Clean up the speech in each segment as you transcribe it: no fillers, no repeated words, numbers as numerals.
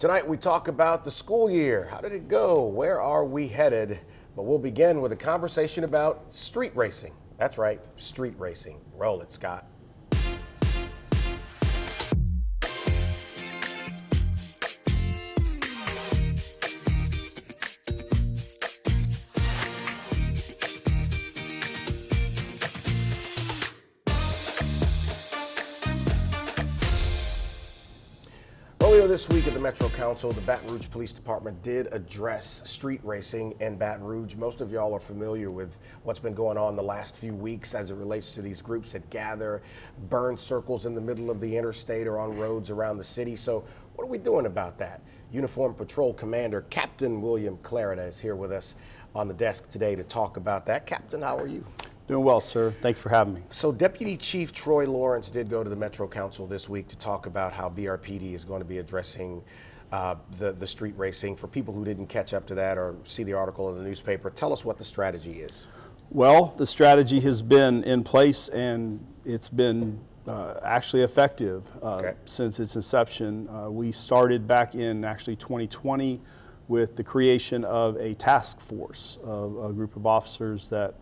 Tonight we talk about the school year. How did it go? Where are we headed? But we'll begin with a conversation about street racing. That's right, street racing. Roll it, Scott. Earlier this week at the Metro Council, the Baton Rouge Police Department did address street racing in Baton Rouge. Most of y'all are familiar with what's been going on the last few weeks as it relates to these groups that gather, burn circles in the middle of the interstate or on roads around the city. So what are we doing about that? Uniform Patrol Commander Captain William Clarida is here with us on the desk today to talk about that. Captain, how are you? Doing well, sir. Thank you for having me. So Deputy Chief Troy Lawrence did go to the Metro Council this week to talk about how BRPD is going to be addressing the street racing. For people who didn't catch up to that or see the article in the newspaper, tell us what the strategy is. Well, the strategy has been in place and it's been actually effective since its inception. We started back in actually 2020 with the creation of a task force of a group of officers that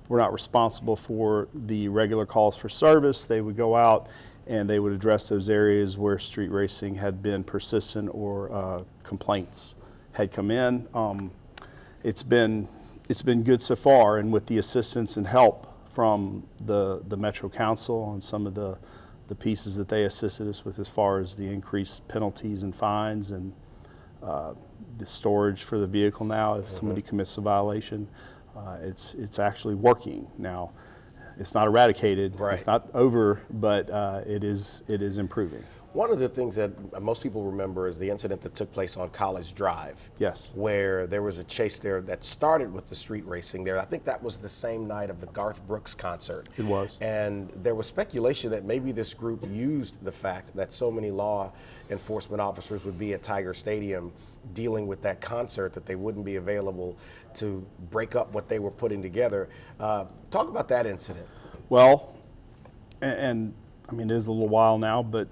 were not responsible for the regular calls for service. They would go out and they would address those areas where street racing had been persistent or complaints had come in. It's been good so far, and with the assistance and help from the Metro Council on some of the pieces that they assisted us with as far as the increased penalties and fines and the storage for the vehicle now if somebody commits a violation. It's actually working now. It's not eradicated. Right. It's not over, but it is improving. One of the things that most people remember is the incident that took place on College Drive. Yes. Where there was a chase there that started with the street racing there. I think that was the same night of the Garth Brooks concert. It was. And there was speculation that maybe this group used the fact that so many law enforcement officers would be at Tiger Stadium dealing with that concert that they wouldn't be available to break up what they were putting together. Talk about that incident. Well, and I mean, it is a little while now, but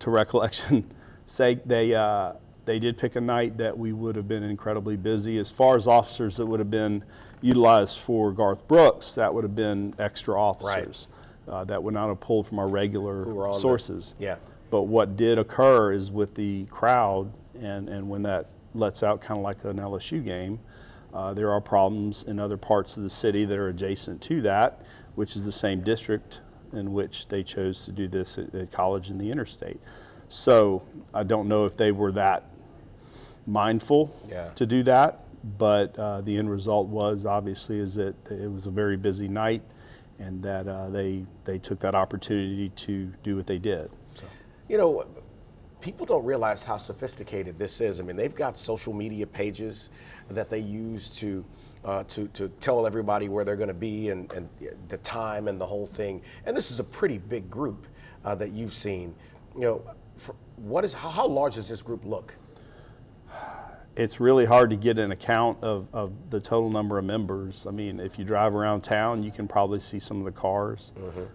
to recollection sake, they did pick a night that we would have been incredibly busy. As far as officers that would have been utilized for Garth Brooks, that would have been extra officers. Right. That would not have pulled from our regular sources. Yeah. But what did occur is with the crowd, and when that lets out kind of like an LSU game, there are problems in other parts of the city that are adjacent to that, which is the same district in which they chose to do this at College and the interstate. So I don't know if they were that mindful to do that, but the end result was obviously is that it was a very busy night and that they took that opportunity to do what they did. So. You know, people don't realize how sophisticated this is. I mean, they've got social media pages that they use to tell everybody where they're going to be and the time and the whole thing. And this is a pretty big group that you've seen. You know, how large does this group look? It's really hard to get an account of the total number of members. I mean, if you drive around town, you can probably see some of the cars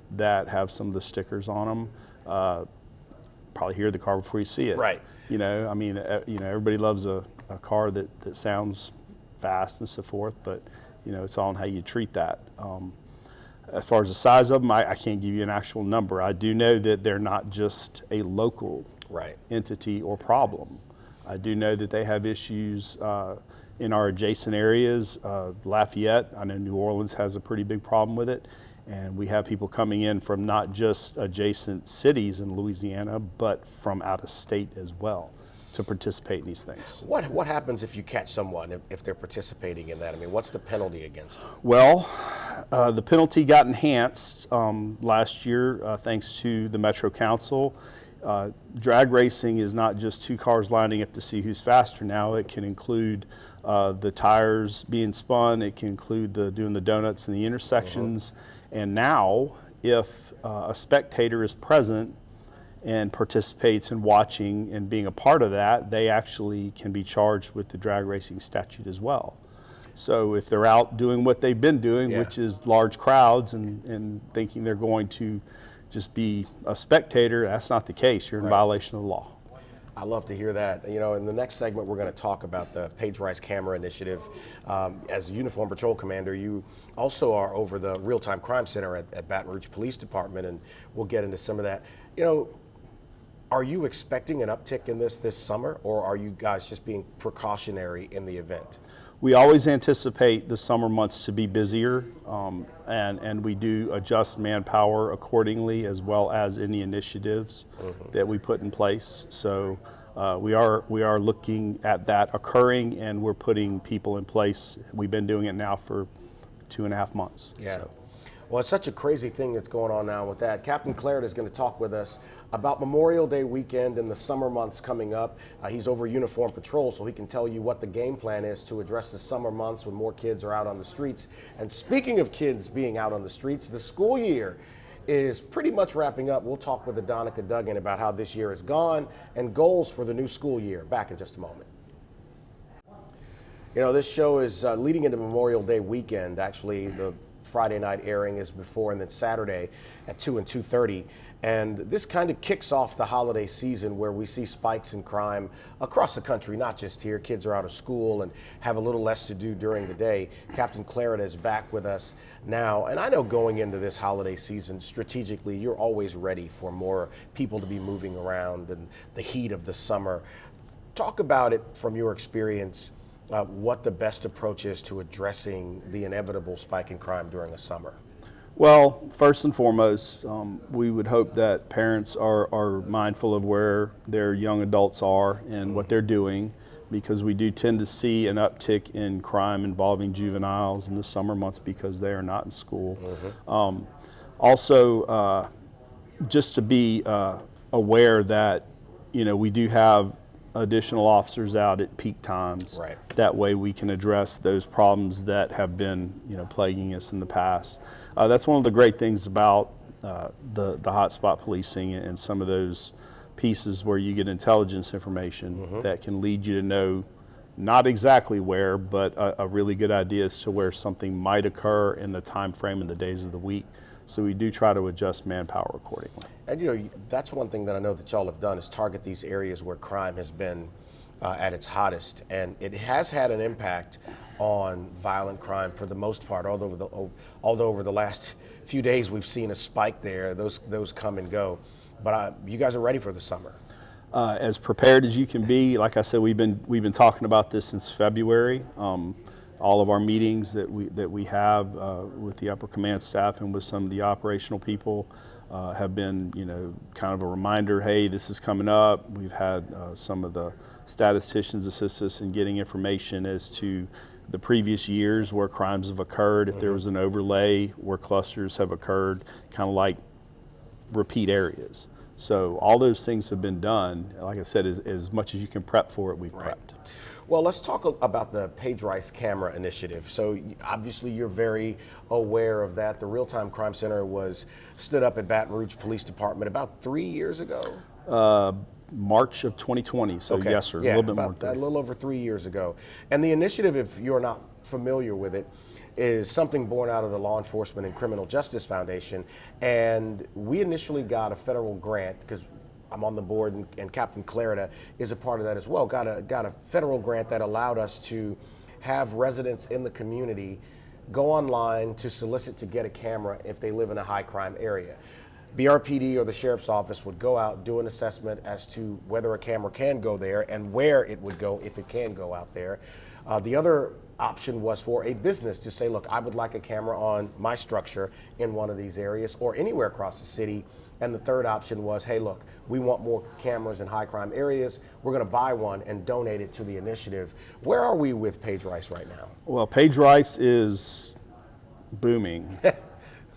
that have some of the stickers on them. Probably hear the car before you see it. Right. You know, I mean, you know, everybody loves a car that sounds fast and so forth, but you know, it's all on how you treat that. As far as the size of them, I can't give you an actual number. I do know that they're not just a local entity or problem. I do know that they have issues in our adjacent areas. Lafayette, I know New Orleans has a pretty big problem with it. And we have people coming in from not just adjacent cities in Louisiana, but from out of state as well to participate in these things. What happens if you catch someone if they're participating in that? I mean, what's the penalty against them? Well, the penalty got enhanced last year thanks to the Metro Council. Drag racing is not just two cars lining up to see who's faster now. It can include the tires being spun. It can include doing the donuts in the intersections. And now, if a spectator is present and participates in watching and being a part of that, they actually can be charged with the drag racing statute as well. So if they're out doing what they've been doing, which is large crowds and thinking they're going to just be a spectator, that's not the case. You're in violation of the law. I love to hear that. You know, in the next segment, we're going to talk about the Paige Rice Camera Initiative. As a Uniform Patrol Commander, you also are over the Real-Time Crime Center at Baton Rouge Police Department, and we'll get into some of that. You know, are you expecting an uptick in this summer, or are you guys just being precautionary in the event? We always anticipate the summer months to be busier, and we do adjust manpower accordingly, as well as any initiatives that we put in place. So we are looking at that occurring, and we're putting people in place. We've been doing it now for 2.5 months. Yeah. So. Well, it's such a crazy thing that's going on now with that. Captain Clarida is going to talk with us about Memorial Day weekend and the summer months coming up. He's over Uniform Patrol, so he can tell you what the game plan is to address the summer months when more kids are out on the streets. And speaking of kids being out on the streets, the school year is pretty much wrapping up. We'll talk with Adonica Duggan about how this year has gone and goals for the new school year. Back in just a moment. You know, this show is leading into Memorial Day weekend. Actually, the Friday night airing is before, and then Saturday at 2 and 2:30. And this kind of kicks off the holiday season where we see spikes in crime across the country, not just here. Kids are out of school and have a little less to do during the day. Captain Clarida is back with us now. And I know going into this holiday season, strategically, you're always ready for more people to be moving around and the heat of the summer. Talk about it from your experience. What the best approach is to addressing the inevitable spike in crime during the summer? Well, first and foremost, we would hope that parents are mindful of where their young adults are and what they're doing, because we do tend to see an uptick in crime involving juveniles in the summer months because they are not in school. Also, just to be aware that, you know, we do have additional officers out at peak times. Right. That way we can address those problems that have been, you know, plaguing us in the past. That's one of the great things about the hotspot policing and some of those pieces where you get intelligence information that can lead you to know not exactly where, but a really good idea as to where something might occur in the time frame and the days of the week. So we do try to adjust manpower accordingly. And you know, that's one thing that I know that y'all have done is target these areas where crime has been at its hottest, and it has had an impact on violent crime for the most part. Although over the last few days we've seen a spike there, those come and go. But you guys are ready for the summer. As prepared as you can be. Like I said, we've been talking about this since February. All of our meetings that we have with the upper command staff and with some of the operational people have been, you know, kind of a reminder, hey, this is coming up. We've had some of the statisticians assist us in getting information as to the previous years where crimes have occurred, if there was an overlay where clusters have occurred, kind of like repeat areas. So all those things have been done. Like I said, as much as you can prep for it, we've prepped. Well, let's talk about the Paige Rice Camera Initiative. So obviously you're very aware of that. The Real-Time Crime Center was stood up at Baton Rouge Police Department about 3 years ago? March of 2020, so yes, sir, yeah, a little bit more. A little over 3 years ago. And the initiative, if you're not familiar with it, is something born out of the Law Enforcement and Criminal Justice Foundation. And we initially got a federal grant, because I'm on the board, and Captain Clarida is a part of that as well. Got a federal grant that allowed us to have residents in the community go online to solicit to get a camera if they live in a high crime area. BRPD or the Sheriff's Office would go out, do an assessment as to whether a camera can go there and where it would go if it can go out there. The other option was for a business to say, look, I would like a camera on my structure in one of these areas or anywhere across the city. And the third option was, hey, look, we want more cameras in high crime areas. We're going to buy one and donate it to the initiative. Where are we with Paige Rice right now? Well, Paige Rice is booming,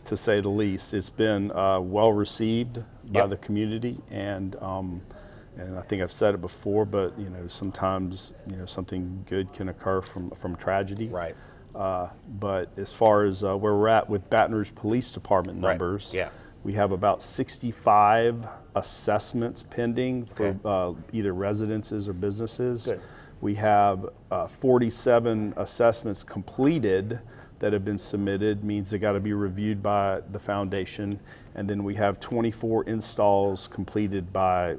to say the least. It's been well received by the community, and I think I've said it before, but you know, sometimes, you know, something good can occur from tragedy. Right. But as far as where we're at with Baton Rouge Police Department numbers, we have about 65 assessments pending for either residences or businesses. Good. We have 47 assessments completed that have been submitted, means they got to be reviewed by the foundation. And then we have 24 installs completed by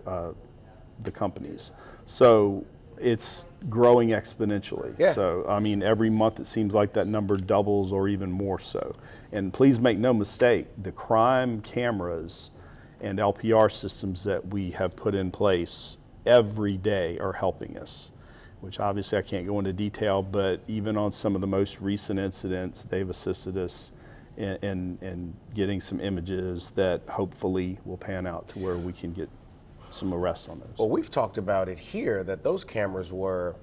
the companies. So it's growing exponentially. Yeah. So, I mean, every month it seems like that number doubles or even more so. And please make no mistake, the crime cameras and LPR systems that we have put in place every day are helping us, which obviously I can't go into detail, but even on some of the most recent incidents, they've assisted us in getting some images that hopefully will pan out to where we can get some arrest on those. Well, we've talked about it here that those cameras were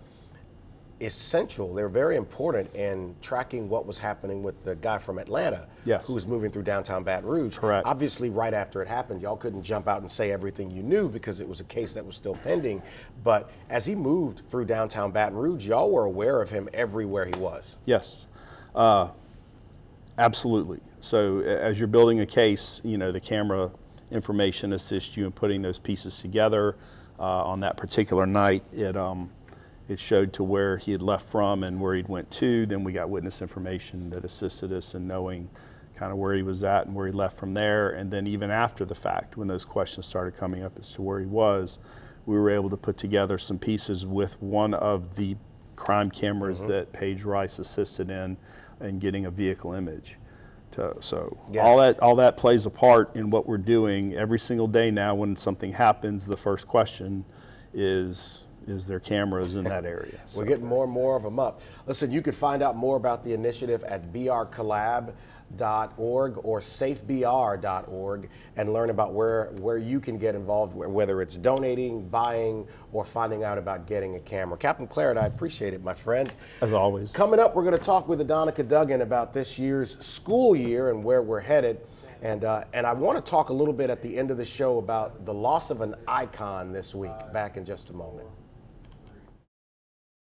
essential. They're very important in tracking what was happening with the guy from Atlanta, Yes, who was moving through downtown Baton Rouge. Correct. Obviously, right after it happened, y'all couldn't jump out and say everything you knew because it was a case that was still pending. But as he moved through downtown Baton Rouge, y'all were aware of him everywhere he was. Yes, absolutely. So as you're building a case, you know, the camera information assists you in putting those pieces together. On that particular night, it showed to where he had left from and where he'd went to. Then we got witness information that assisted us in knowing kind of where he was at and where he left from there. And then even after the fact, when those questions started coming up as to where he was, we were able to put together some pieces with one of the crime cameras that Paige Rice assisted in getting a vehicle image. So Yeah. all that plays a part in what we're doing every single day now. When something happens, the first question is there cameras in that area? We're getting more and more of them up. Listen, you can find out more about the initiative at brcollab.org or safebr.org and learn about where you can get involved, whether it's donating, buying, or finding out about getting a camera. Captain Clarida, I appreciate it, my friend. As always. Coming up, we're going to talk with Adonica Duggan about this year's school year and where we're headed. And I want to talk a little bit at the end of the show about the loss of an icon this week. Back in just a moment.